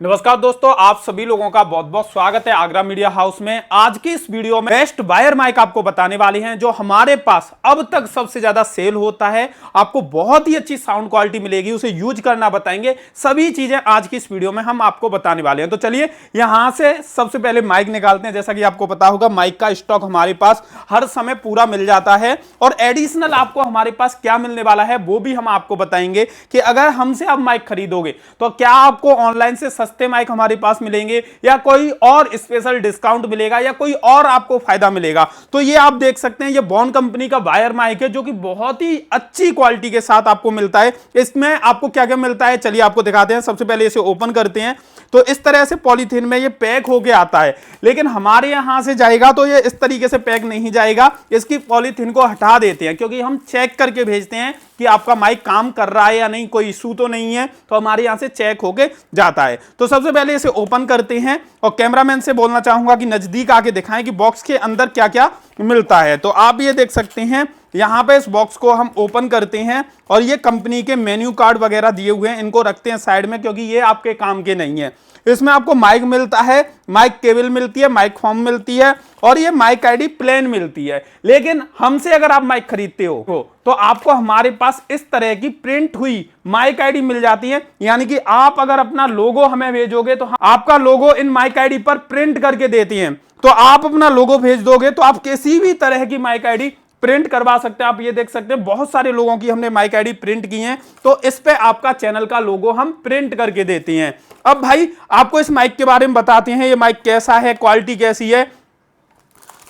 नमस्कार दोस्तों, आप सभी लोगों का बहुत बहुत स्वागत है आगरा मीडिया हाउस में। आज की इस वीडियो में बेस्ट वायर माइक आपको बताने वाले हैं जो हमारे पास अब तक सबसे ज्यादा सेल होता है। आपको बहुत ही अच्छी साउंड क्वालिटी मिलेगी, उसे यूज करना बताएंगे। सभी चीजें आज की इस वीडियो में हम आपको बताने वाले हैं। तो चलिए यहां से सबसे पहले माइक निकालते हैं। जैसा कि आपको पता होगा, माइक का स्टॉक हमारे पास हर समय पूरा मिल जाता है और एडिशनल आपको हमारे पास क्या मिलने वाला है वो भी हम आपको बताएंगे कि अगर हमसे आप माइक खरीदोगे तो क्या आपको ऑनलाइन से सस्ते माइक हमारे पास मिलेंगे या कोई और स्पेशल डिस्काउंट मिलेगा या कोई और आपको फायदा मिलेगा। तो ये आप देख सकते हैं, ये बॉन कंपनी का वायर माइक है जो कि बहुत ही अच्छी क्वालिटी के साथ आपको मिलता है। इसमें आपको क्या क्या मिलता है चलिए आपको दिखाते हैं। सबसे पहले इसे ओपन करते हैं तो इस तरह से पॉलीथीन में ये पैक होके आता है, लेकिन हमारे यहां से जाएगा तो ये इस तरीके से पैक नहीं जाएगा। इसकी पॉलीथीन को हटा देते हैं क्योंकि हम चेक करके भेजते हैं कि आपका माइक काम कर रहा है या नहीं, कोई इशू तो नहीं है, तो हमारे यहां से चेक होके जाता है। तो सबसे पहले इसे ओपन करते हैं और कैमरामैन से बोलना चाहूंगा कि नजदीक आके दिखाएं कि बॉक्स के अंदर क्या क्या मिलता है। तो आप ये देख सकते हैं, यहां पे इस बॉक्स को हम ओपन करते हैं और ये कंपनी के मेन्यू कार्ड वगैरह दिए हुए हैं, इनको रखते हैं साइड में क्योंकि ये आपके काम के नहीं है। इसमें आपको माइक मिलता है, माइक केबल मिलती है, माइक फॉर्म मिलती है और ये माइक आईडी प्लेन मिलती है। लेकिन हमसे अगर आप माइक खरीदते हो तो आपको हमारे पास इस तरह की प्रिंट हुई माइक आईडी मिल जाती है। यानी कि आप अगर अपना लोगो हमें भेजोगे तो आपका लोगो इन माइक आईडी पर प्रिंट करके देती हैं। तो आप अपना लोगो भेज दोगे तो आप किसी भी तरह की माइक आईडी प्रिंट करवा सकते हैं। आप ये देख सकते हैं, बहुत सारे लोगों की हमने माइक आईडी प्रिंट की हैं, तो इस पे आपका चैनल का लोगो हम प्रिंट करके देते हैं। अब भाई आपको इस माइक के बारे में बताते हैं, ये माइक कैसा है, क्वालिटी कैसी है।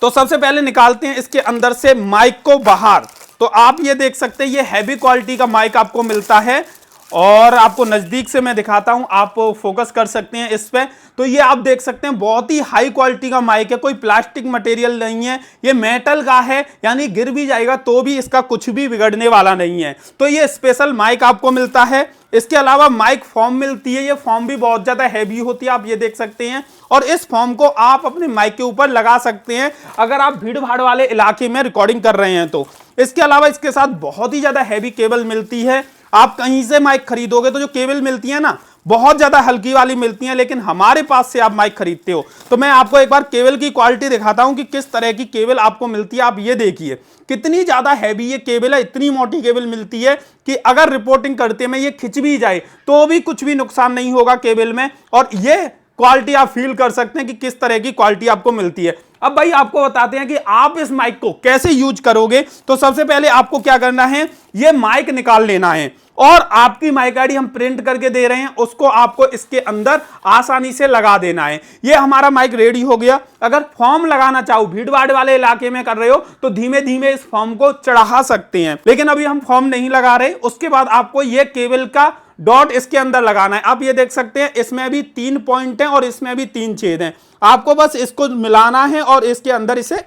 तो सबसे पहले निकालते हैं इसके अंदर से माइक को बाहर। तो आप ये देख सकते हैं, ये हैवी क्वालिटी का माइक आपको मिलता है और आपको नजदीक से मैं दिखाता हूं, आप फोकस कर सकते हैं इस पे। तो ये आप देख सकते हैं, बहुत ही हाई क्वालिटी का माइक है, कोई प्लास्टिक मटेरियल नहीं है, ये मेटल का है, यानी गिर भी जाएगा तो भी इसका कुछ भी बिगड़ने वाला नहीं है। तो ये स्पेशल माइक आपको मिलता है। इसके अलावा माइक फॉर्म मिलती है, ये फॉर्म भी बहुत ज्यादा हैवी होती है, आप ये देख सकते हैं। और इस फॉर्म को आप अपने माइक के ऊपर लगा सकते हैं अगर आप भीड़ भाड़ वाले इलाके में रिकॉर्डिंग कर रहे हैं तो। इसके अलावा इसके साथ बहुत ही ज्यादा हैवी केबल मिलती है। आप कहीं से माइक खरीदोगे तो जो केबल मिलती है ना, बहुत ज्यादा हल्की वाली मिलती है, लेकिन हमारे पास से आप माइक खरीदते हो तो मैं आपको एक बार केबल की क्वालिटी दिखाता हूं कि किस तरह की केबल आपको मिलती है। आप ये देखिए कितनी ज्यादा हैवी ये केबल है, इतनी मोटी केबल मिलती है कि अगर रिपोर्टिंग करते में ये खिंच भी जाए तो भी कुछ भी नुकसान नहीं होगा केबल में। और ये क्वालिटी आप फील कर सकते हैं कि किस तरह की क्वालिटी आपको मिलती है। अब भाई आपको बताते हैं कि आप इस माइक को कैसे यूज करोगे। तो सबसे पहले आपको क्या करना है, ये माइक निकाल लेना है और आपकी माइक आईडी हम प्रिंट करके दे रहे हैं, उसको आपको इसके अंदर आसानी से लगा देना है। ये हमारा माइक रेडी हो गया। अगर फॉर्म लगाना चाहो, भीड़ भाड़ वाले इलाके में कर रहे हो तो धीमे धीमे इस फॉर्म को चढ़ा सकते हैं, लेकिन अभी हम फॉर्म नहीं लगा रहे। उसके बाद आपको ये केबल का डॉट इसके अंदर लगाना है। आप ये देख सकते हैं, इसमें भी 3 पॉइंट हैं और इसमें भी 3 छेद हैं। आपको बस इसको मिलाना है और इसके अंदर इसे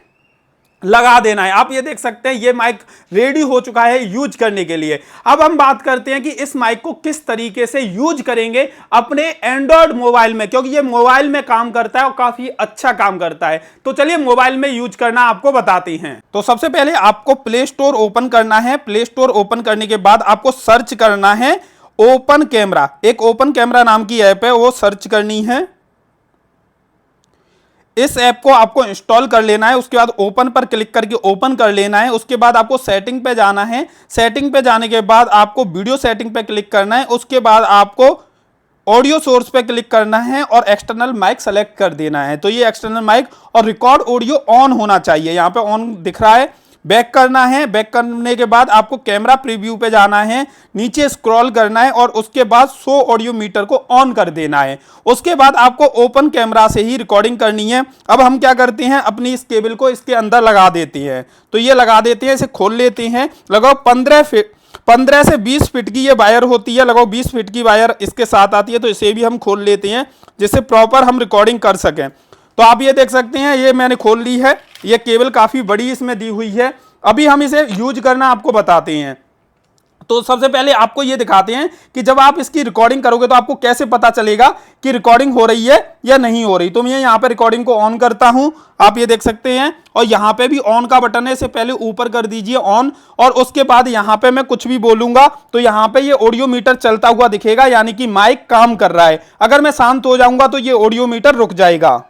लगा देना है। आप ये देख सकते हैं, ये माइक रेडी हो चुका है यूज करने के लिए। अब हम बात करते हैं कि इस माइक को किस तरीके से यूज करेंगे अपने एंड्रॉयड मोबाइल में, क्योंकि ये मोबाइल में काम करता है और काफी अच्छा काम करता है। तो चलिए मोबाइल में यूज करना आपको बताते हैं। तो सबसे पहले आपको प्ले स्टोर ओपन करना है। प्ले स्टोर ओपन करने के बाद आपको सर्च करना है ओपन कैमरा। एक ओपन कैमरा नाम की ऐप है, वो सर्च करनी है। इस ऐप को आपको इंस्टॉल कर लेना है। उसके बाद ओपन पर क्लिक करके ओपन कर लेना है। उसके बाद आपको सेटिंग पे जाना है। सेटिंग पे जाने के बाद आपको वीडियो सेटिंग पे क्लिक करना है। उसके बाद आपको ऑडियो सोर्स पे क्लिक करना है और एक्सटर्नल माइक सेलेक्ट कर देना है। तो ये एक्सटर्नल माइक और रिकॉर्ड ऑडियो ऑन होना चाहिए, यहाँ पे ऑन दिख रहा है। बैक करना है। बैक करने के बाद आपको कैमरा प्रीव्यू पे जाना है, नीचे स्क्रॉल करना है और उसके बाद शो ऑडियो मीटर को ऑन कर देना है। उसके बाद आपको ओपन कैमरा से ही रिकॉर्डिंग करनी है। अब हम क्या करते हैं, अपनी इस केबल को इसके अंदर लगा देते हैं। तो ये लगा देते हैं, इसे खोल लेते हैं। लगभग 15 से 20 फीट की ये वायर होती है, लगभग 20 फीट की वायर इसके साथ आती है। तो इसे भी हम खोल लेते हैं जिससे प्रॉपर हम रिकॉर्डिंग कर सकें। तो आप ये देख सकते हैं, ये मैंने खोल ली है। ये केबल काफी बड़ी इसमें दी हुई है। अभी हम इसे यूज करना आपको बताते हैं। तो सबसे पहले आपको ये दिखाते हैं कि जब आप इसकी रिकॉर्डिंग करोगे तो आपको कैसे पता चलेगा कि रिकॉर्डिंग हो रही है या नहीं हो रही। तो मैं यहां पे रिकॉर्डिंग को ऑन करता हूं, आप ये देख सकते हैं, और यहां पे भी ऑन का बटन है, इसे पहले ऊपर कर दीजिए ऑन, और उसके बाद यहां पे मैं कुछ भी बोलूंगा तो यहां पे ये ऑडियो मीटर चलता हुआ दिखेगा, यानी कि माइक काम कर रहा है। अगर मैं शांत हो जाऊंगा तो ये ऑडियो मीटर रुक जाएगा।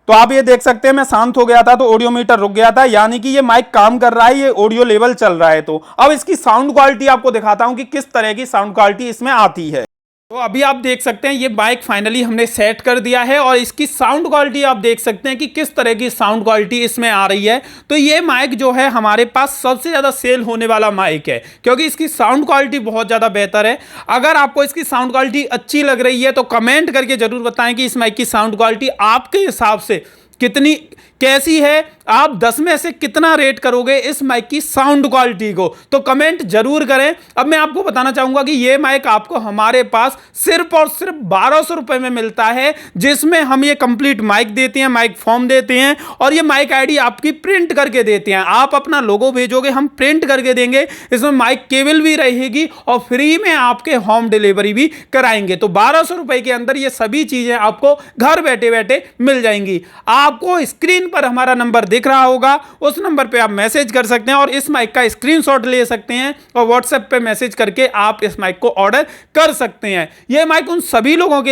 तो आप ये देख सकते हैं मैं शांत हो गया था तो ऑडियो मीटर रुक गया था, यानी कि ये माइक काम कर रहा है, ये ऑडियो लेवल चल रहा है। तो अब इसकी साउंड क्वालिटी आपको दिखाता हूं कि किस तरह की साउंड क्वालिटी इसमें आती है। तो अभी आप देख सकते हैं ये माइक फाइनली हमने सेट कर दिया है और इसकी साउंड क्वालिटी आप देख सकते हैं कि किस तरह की साउंड क्वालिटी इसमें आ रही है। तो ये माइक जो है हमारे पास सबसे ज़्यादा सेल होने वाला माइक है, क्योंकि इसकी साउंड क्वालिटी बहुत ज़्यादा बेहतर है। अगर आपको इसकी साउंड क्वालिटी अच्छी लग रही है तो कमेंट करके ज़रूर बताएं कि इस माइक की साउंड क्वालिटी आपके हिसाब से कितनी कैसी है, आप 10 में से कितना रेट करोगे इस माइक की साउंड क्वालिटी को, तो कमेंट जरूर करें। अब मैं आपको बताना चाहूंगा कि यह माइक आपको हमारे पास सिर्फ और सिर्फ 1200 रुपए में मिलता है, जिसमें हम ये कंप्लीट माइक देते हैं, माइक फॉर्म देते हैं, और ये माइक आईडी आपकी प्रिंट करके देते हैं। आप अपना लोगो भेजोगे, हम प्रिंट करके देंगे, इसमें माइक केबल भी रहेगी और फ्री में आपके होम डिलीवरी भी कराएंगे। तो 1200 रुपए के अंदर ये सभी चीजें आपको घर बैठे बैठे मिल जाएंगी। आपको स्क्रीन पर हमारा नंबर दिख रहा होगा, उस नंबर पे आप मैसेज कर सकते हैं और इस माइक का स्क्रीनशॉट ले सकते हैं और व्हाट्सएप पे मैसेज करके आप इस माइक को ऑर्डर कर सकते हैं। यह माइक उन सभी लोगों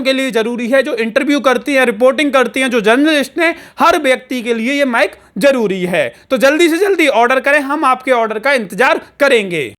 के लिए जरूरी है जो इंटरव्यू करती हैं, रिपोर्टिंग करती हैं, जो जर्नलिस्ट हैं, हर व्यक्ति के लिए यह माइक जरूरी है। तो जल्दी से जल्दी ऑर्डर करें, हम आपके ऑर्डर का इंतजार करेंगे।